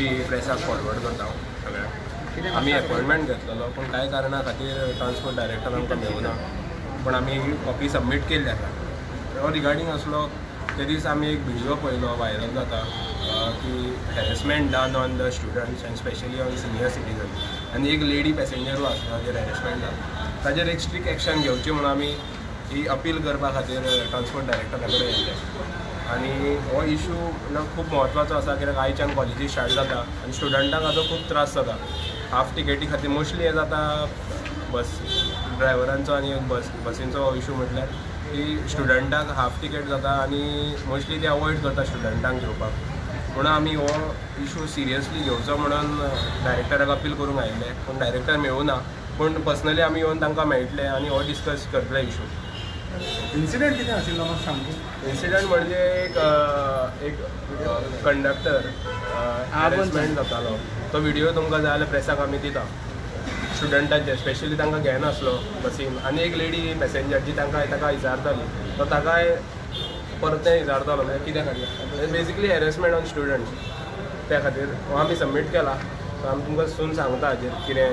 Copy प्रेसाक forward करता सगळ्यांक. आमी अपॉइंटमेंट घेतलेलो पण कांय कारणां खातीर ट्रान्सपोर्ट डायरेक्टर आमकां मेळूना, पण आमी कॉपी सबमीट केल्ली आसा. हो रिगार्डींग असलो ते दीस आमी एक व्हिडिओ पळयलो व्हायरल जाता की harassment done on the students end specially on senior citizen, आनी एक लेडी पॅसेंजरू आसा ताजेर हॅरेसमेंट जाता. ताजेर एक स्ट्रिक्ट एक्शन घेवची म्हणून आमी ही अपील करपा खातीर ट्रान्सपोर्ट डायरेक्टरा कडेन येयले. आनी हो इशू खूब म्हत्वाचो आसा कित्याक आयच्यान कॉलेजी स्टार्ट जाता आनी स्टुडंटांक हाजो खूब त्रास जाता. हाफ टिकेटी खातीर मोस्टली हे जाता बस ड्रायव्हरांचो आनी बसींचो हो इशू म्हटल्यार की स्टुडंटाक हाफ टिकेट जाता आनी मोस्टली ते अवॉयड करता स्टुडंटांक घेवपाक. म्हणून आमी हो इशू सिरियसली घेवचो म्हणून डायरेक्टराक अपील करूंक आयिल्ले, पूण डायरेक्टर मेळूना. पूण पर्सनली आमी येवन तांकां मेळटले आनी हो डिस्कस करतले इशू. इन्सिडेंट कितें आशिल्लो म्हाका सांगू. इन्सिडंट म्हणजे एक कंडक्टर हॅरेसमेंट जातालो. तो व्हिडिओ तुमकां जाय जाल्यार प्रेसाक आमी दिता. स्टुडंटांचे स्पेशली तांकां घेनासलो बसीन, आनी एक लेडी पॅसेंजर जी ताका विचारताली तो ताकाय परते विचारतालो म्हणजे कित्या खातीर बेजिकली हॅरेसमेंट ऑन स्टुडंट्स. त्या खातीर हो आमी सबमीट केला. सो आमी तुमकां सून सांगता हाजेर कितें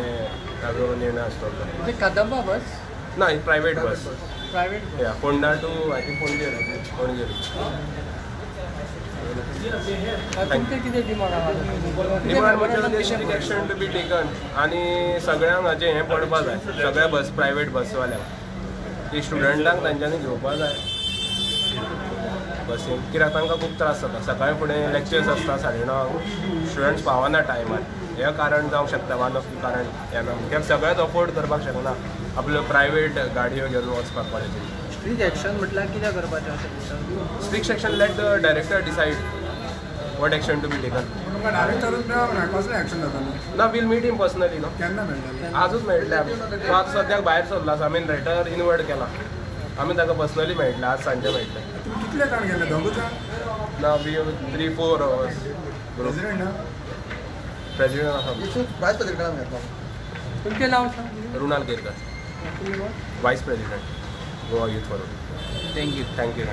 ताजो निर्णय आसतलो. म्हणजे कदंबा बस ना ही प्रायवेट बस. प्रायवेट या फोंडा टू आय थिंक पणजे. तुमचे कितें डिमांड डिमांड म्हणजे strict action to be taken आनी सगळ्यांक हाचें हें पडपा जाय. सगळ्या बस प्रायवेट बसवाल्यांक की स्टुडंटांक तांच्यांनी घेवपा जाय बसीन, कित्याक तांकां खूब त्रास जाता. सकाळी फुडें लेक्चर्स आसता 9:30, स्टुडंट्स पावना टायमार. हें कारण जावंक शकता, वन ऑफ द कारण येना कित्याक सगळेच अफोर्ड करपाक शकना आपल्यो प्रायवेट गाडयो घेवन वचपाक कॉलेजीन. स्ट्रीट एक्शन म्हटल्यार कितें करपाचें अशें दिसता. Strict action let the director decide what action to be taken. तुमकां डायरेक्टरूच मेळना कसलें एक्शन जातालें. ना we'll meet him personally no. केन्ना मेळटलें. आजूच मेळटले आमी. तो आतां सद्याक भायर सरला आसा. आमी रेटर इनवर्ट केला. आमी ताका पर्सनली मेळटले आज सांजे मेळटले. तुमी कितले जाण गेले. दोगूच जाण. ना वी 3-4 hours. प्रेसिडेंट ना. प्रेसिडेंट आसा वायस प्रेसिडेंट घेतलो. तुमचें नांव सांग. रुणाल केरकर, वायस president Goa youth forum. Thank you. Thank you.